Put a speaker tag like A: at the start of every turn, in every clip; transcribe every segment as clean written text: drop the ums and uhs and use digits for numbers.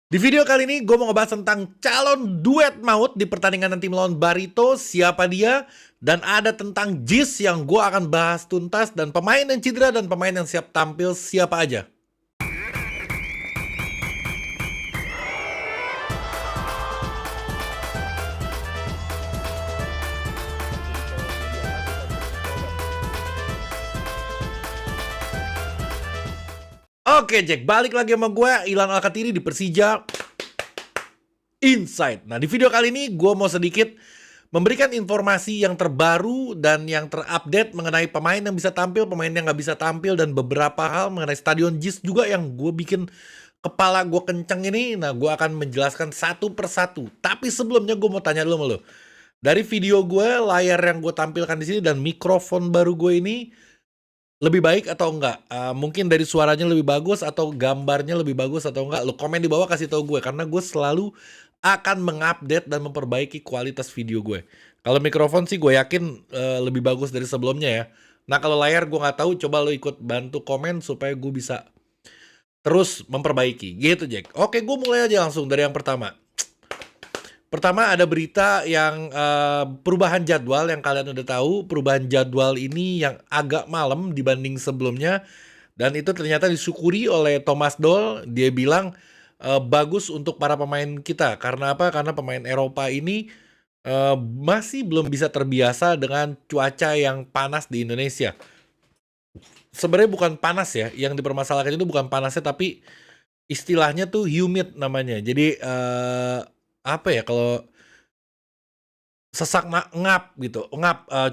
A: Di video kali ini gue mau ngebahas tentang calon duet maut di pertandingan nanti melawan Barito, siapa dia, dan ada tentang Jizz yang gue akan bahas tuntas, dan pemain yang cedera dan pemain yang siap tampil siapa aja. Oke Jack, balik lagi sama gue, Ilan Alkatiri di Persija Inside. Nah, di video kali ini gue mau sedikit memberikan informasi yang terbaru dan yang terupdate mengenai pemain yang bisa tampil, pemain yang nggak bisa tampil, dan beberapa hal mengenai Stadion Jis juga yang gue bikin kepala gue kenceng ini. Nah, gue akan menjelaskan satu persatu. Tapi sebelumnya gue mau tanya dulu sama lo. Dari video gue, layar yang gue tampilkan di sini dan mikrofon baru gue ini lebih baik atau enggak? Mungkin dari suaranya lebih bagus atau gambarnya lebih bagus atau enggak? Lo komen di bawah, kasih tahu gue, karena gue selalu akan mengupdate dan memperbaiki kualitas video gue. Kalau mikrofon sih gue yakin lebih bagus dari sebelumnya ya. Nah, kalau layar gue nggak tahu, coba lo ikut bantu komen supaya gue bisa terus memperbaiki. Gitu Jack. Oke, gue mulai aja langsung dari yang pertama. Pertama ada berita yang perubahan jadwal yang kalian udah tahu. Perubahan jadwal ini yang agak malam dibanding sebelumnya. Dan itu ternyata disyukuri oleh Thomas Doll. Dia bilang bagus untuk para pemain kita. Karena apa? Karena pemain Eropa ini masih belum bisa terbiasa dengan cuaca yang panas di Indonesia. Sebenarnya bukan panas ya. Yang dipermasalahkan itu bukan panasnya, tapi istilahnya tuh humid namanya. Jadi apa ya, kalau sesak ngap gitu,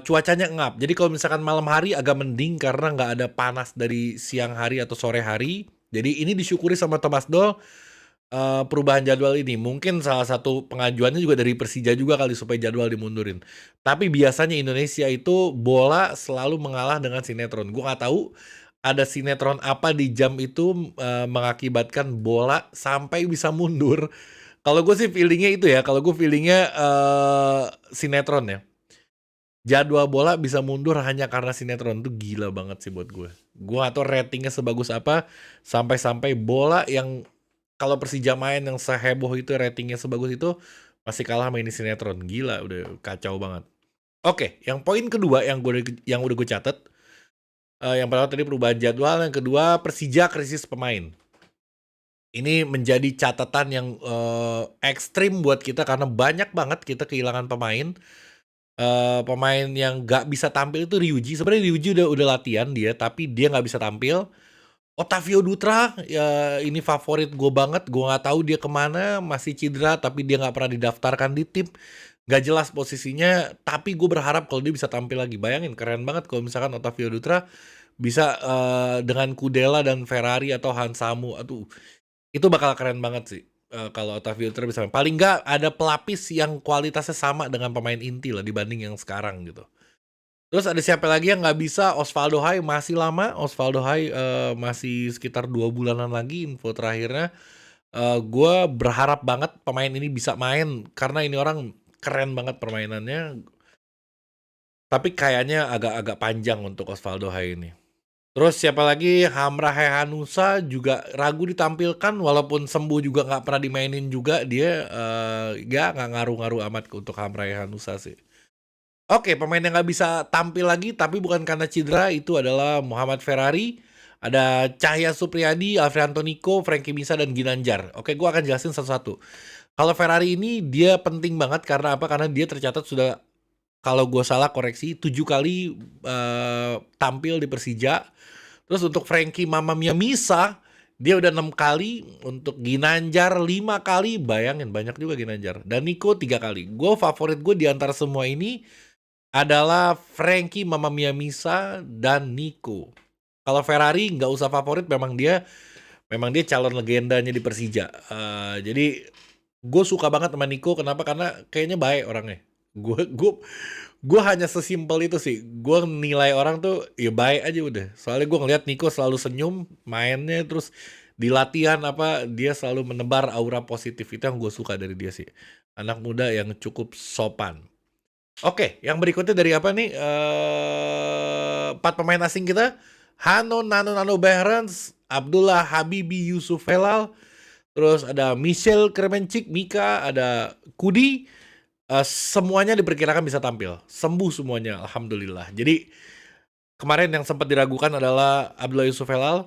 A: cuacanya ngap. Jadi kalau misalkan malam hari agak mending karena nggak ada panas dari siang hari atau sore hari. Jadi ini disyukuri sama Thomas Doll, perubahan jadwal ini. Mungkin salah satu pengajuannya juga dari Persija juga kali supaya jadwal dimundurin. Tapi biasanya Indonesia itu bola selalu mengalah dengan sinetron. Gue nggak tahu ada sinetron apa di jam itu mengakibatkan bola sampai bisa mundur. Kalau gue sih feelingnya itu ya, kalau gue feelingnya sinetron ya. Jadwal bola bisa mundur hanya karena sinetron, tuh gila banget sih buat gue. Gue atau ratingnya sebagus apa, sampai-sampai bola yang kalau Persija main yang seheboh itu, ratingnya sebagus itu, masih kalah main di sinetron. Gila, udah kacau banget. Oke, yang poin kedua yang udah gue catat, yang pertama tadi perubahan jadwal, yang kedua Persija krisis pemain. Ini menjadi catatan yang ekstrim buat kita karena banyak banget kita kehilangan pemain. Pemain yang nggak bisa tampil itu Ryuji. Sebenarnya Ryuji udah latihan dia, tapi dia nggak bisa tampil. Otavio Dutra, ya ini favorit gue banget. Gue nggak tahu dia kemana, masih cedera, tapi dia nggak pernah didaftarkan di tim. Nggak jelas posisinya, tapi gue berharap kalau dia bisa tampil lagi. Bayangin, keren banget kalau misalkan Otavio Dutra bisa dengan Kudela dan Ferrari atau Hansamu. Aduh, itu bakal keren banget sih. Kalau Otavio Dutra bisa, paling nggak ada pelapis yang kualitasnya sama dengan pemain inti lah dibanding yang sekarang gitu. Terus ada siapa lagi yang nggak bisa? Osvaldo Hai masih lama. Osvaldo Hai masih sekitar 2 bulanan lagi info terakhirnya. Gue berharap banget pemain ini bisa main karena ini orang keren banget permainannya. Tapi kayaknya agak-agak panjang untuk Osvaldo Hai ini. Terus siapa lagi? Hamra Hehanusa juga ragu ditampilkan, walaupun sembuh juga nggak pernah dimainin juga dia. Nggak ngaruh-ngaruh amat untuk Hamra Hehanusa sih. Oke, pemain yang nggak bisa tampil lagi tapi bukan karena cedera itu adalah Muhammad Ferrari, ada Cahya Supriyadi, Alfredo Niko, Frankie Misa, dan Ginanjar. Oke, gue akan jelasin satu-satu. Kalau Ferrari ini dia penting banget karena apa? Karena dia tercatat sudah, kalau gue salah koreksi, 7 kali tampil di Persija. Terus untuk Frankie Mama Mia Misa, dia udah 6 kali. Untuk Ginanjar 5 kali. Bayangin, banyak juga Ginanjar. Dan Niko 3 kali. Gue favorit gue di antara semua ini adalah Frankie Mama Mia Misa dan Niko. Kalau Ferrari nggak usah favorit, memang dia calon legendanya di Persija. Jadi gue suka banget sama Niko. Kenapa? Karena kayaknya baik orangnya. Gue hanya sesimpel itu sih. Gue nilai orang tuh ya baik aja udah. Soalnya gue ngeliat Niko selalu senyum mainnya, terus di latihan apa dia selalu menebar aura positif. Itu yang gue suka dari dia sih. Anak muda yang cukup sopan. Oke, yang berikutnya dari apa nih? 4 pemain asing kita. Hano Nano Behrens, Abdullah Habibi Yusuf Helal, terus ada Michel Kremenchik, Mika, ada Kudi, semuanya diperkirakan bisa tampil. Sembuh semuanya, alhamdulillah. Jadi kemarin yang sempat diragukan adalah Abdullah Yusuf Helal.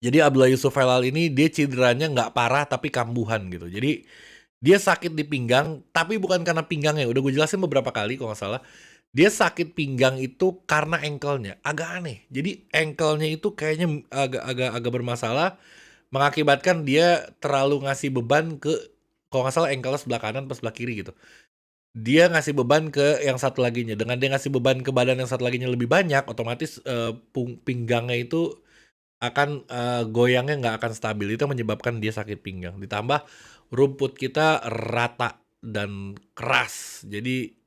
A: Jadi Abdullah Yusuf Helal ini dia cederanya nggak parah tapi kambuhan gitu. Jadi dia sakit di pinggang, tapi bukan karena pinggangnya. Udah gue jelasin beberapa kali kalau nggak salah. Dia sakit pinggang itu karena ankle-nya. Agak aneh. Jadi ankle-nya itu kayaknya agak bermasalah, mengakibatkan dia terlalu ngasih beban ke, kalau nggak salah ankle sebelah kanan pas sebelah kiri gitu. Dia ngasih beban ke yang satu laginya. Dengan dia ngasih beban ke badan yang satu laginya lebih banyak, otomatis pinggangnya itu akan goyangnya nggak akan stabil. Itu menyebabkan dia sakit pinggang. Ditambah rumput kita rata dan keras. Jadi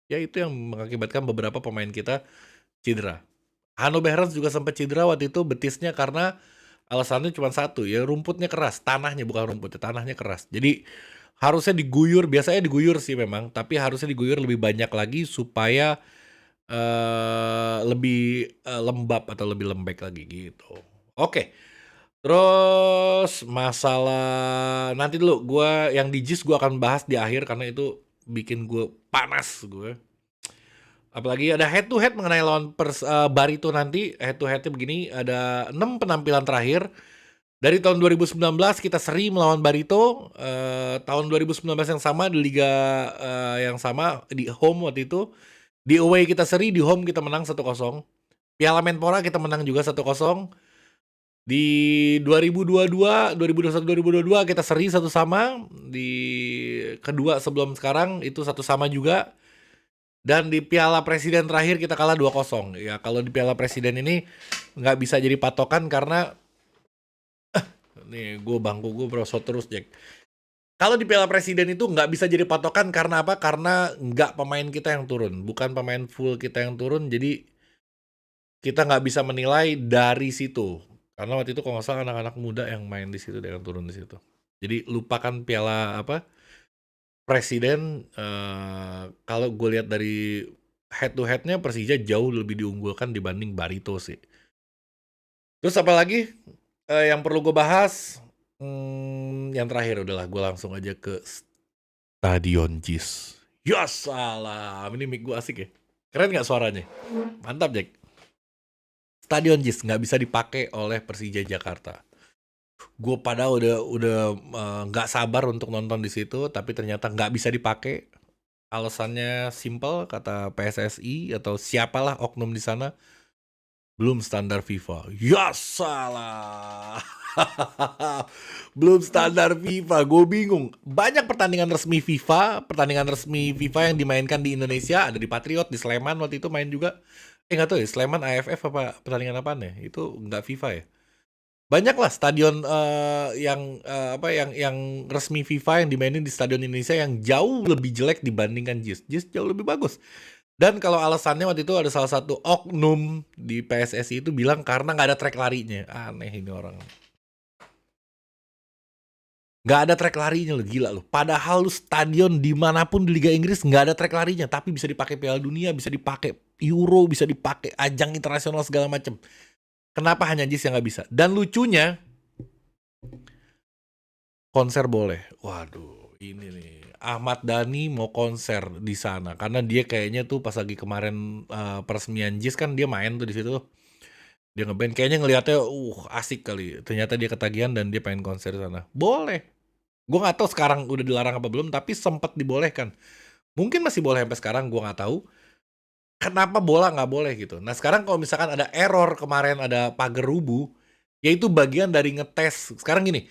A: ya itu yang mengakibatkan beberapa pemain kita cedera. Hanno Behrens juga sempat cedera waktu itu betisnya karena alasannya cuma satu, ya rumputnya keras, tanahnya bukan rumputnya, tanahnya keras. Jadi harusnya diguyur, biasanya diguyur sih memang, tapi harusnya diguyur lebih banyak lagi supaya lebih lembab atau lebih lembek lagi gitu. Oke. Terus masalah nanti dulu gua yang di JIS gua akan bahas di akhir karena itu bikin gue panas gue. Apalagi ada head to head mengenai lawan Barito nanti. Head to headnya begini, ada 6 penampilan terakhir. Dari tahun 2019 kita seri melawan Barito. Tahun 2019 yang sama di liga yang sama di home waktu itu. Di away kita seri, di home kita menang 1-0. Piala Menpora kita menang juga 1-0. Di 2022, 2021, 2022 kita seri 1-1. Di kedua sebelum sekarang itu 1-1 juga. Dan di Piala Presiden terakhir kita kalah 2-0. Ya kalau di Piala Presiden ini nggak bisa jadi patokan karena nih bangku gue berosot terus Jack. Kalau di Piala Presiden itu nggak bisa jadi patokan karena apa? Karena nggak pemain kita yang turun, bukan pemain full kita yang turun. Jadi kita nggak bisa menilai dari situ. Karena waktu itu kalau nggak salah anak-anak muda yang main di situ dengan turun di situ. Jadi lupakan Piala Presiden. Kalau gue lihat dari head to headnya Persija jauh lebih diunggulkan dibanding Barito sih. Terus apa lagi yang perlu gue bahas? Yang terakhir udahlah gue langsung aja ke Stadion JIS. Ya salam, ini mic gue asik ya. Keren nggak suaranya? Mantap Jack. Stadion JIS nggak bisa dipakai oleh Persija Jakarta. Gue pada udah nggak sabar untuk nonton di situ, tapi ternyata nggak bisa dipakai. Alasannya simple, kata PSSI atau siapalah oknum di sana, belum standar FIFA. Ya salah. Belum standar FIFA, gue bingung. Banyak pertandingan resmi FIFA yang dimainkan di Indonesia, ada di Patriot, di Sleman waktu itu main juga. Nggak tahu ya, Sleman AFF apa pertandingan apaan ya? Itu nggak FIFA ya. Banyak lah stadion yang resmi FIFA yang dimainin di stadion Indonesia yang jauh lebih jelek dibandingkan JIS. JIS jauh lebih bagus. Dan kalau alasannya waktu itu ada salah satu oknum di PSSI itu bilang karena nggak ada track larinya. Aneh ini orang. Nggak ada track larinya lo, gila lo. Padahal lu stadion dimanapun di Liga Inggris nggak ada track larinya, tapi bisa dipakai Piala Dunia, bisa dipakai Euro, bisa dipakai ajang internasional segala macam. Kenapa hanya JIS yang nggak bisa? Dan lucunya, konser boleh. Waduh, ini nih. Ahmad Dhani mau konser di sana karena dia kayaknya tuh pas lagi kemarin peresmian JIS kan dia main tuh di situ. Dia ngeband, kayaknya ngelihatnya asik kali. Ternyata dia ketagihan dan dia pengen konser di sana. Boleh. Gue nggak tahu sekarang udah dilarang apa belum, tapi sempat dibolehkan. Mungkin masih boleh sampai sekarang, gue nggak tahu. Kenapa bola nggak boleh gitu? Nah sekarang kalau misalkan ada error kemarin ada pagar rubuh, yaitu bagian dari ngetes. Sekarang gini,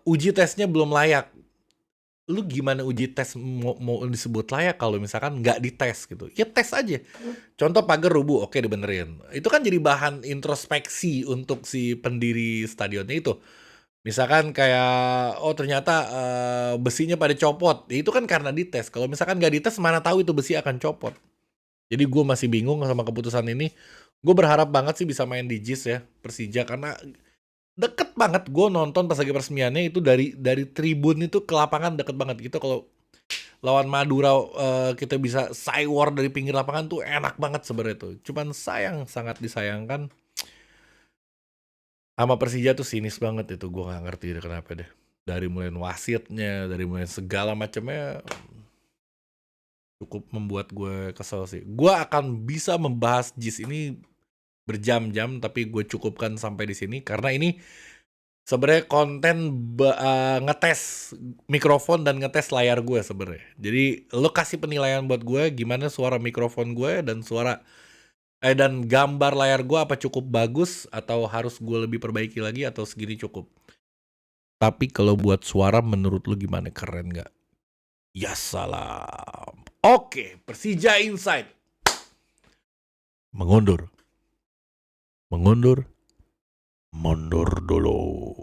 A: uji tesnya belum layak. Lu gimana uji tes mau disebut layak kalau misalkan nggak dites gitu? Ya tes aja. Contoh pagar rubuh, oke dibenerin. Itu kan jadi bahan introspeksi untuk si pendiri stadionnya itu. Misalkan kayak, oh ternyata besinya pada copot. Ya, itu kan karena dites. Kalau misalkan nggak dites, mana tahu itu besi akan copot. Jadi gue masih bingung sama keputusan ini. Gue berharap banget sih bisa main di JIS ya, Persija. Karena deket banget. Gue nonton pas lagi peresmiannya itu dari tribun itu ke lapangan deket banget. Gitu kalau lawan Madura kita bisa cywar dari pinggir lapangan tuh enak banget sebenarnya tuh. Cuman sangat disayangkan. Sama Persija tuh sinis banget itu, gue nggak ngerti deh kenapa deh. Dari mulai wasitnya, dari mulai segala macamnya cukup membuat gue kesel sih. Gue akan bisa membahas JIS ini berjam-jam, tapi gue cukupkan sampai di sini karena ini sebenarnya konten ngetes mikrofon dan ngetes layar gue sebenarnya. Jadi lo kasih penilaian buat gue gimana suara mikrofon gue dan dan gambar layar gue apa cukup bagus atau harus gue lebih perbaiki lagi atau segini cukup. Tapi kalau buat suara menurut lo gimana, keren nggak? Ya salam. Oke, Persija Insight. Mengundur. Mundur dulu.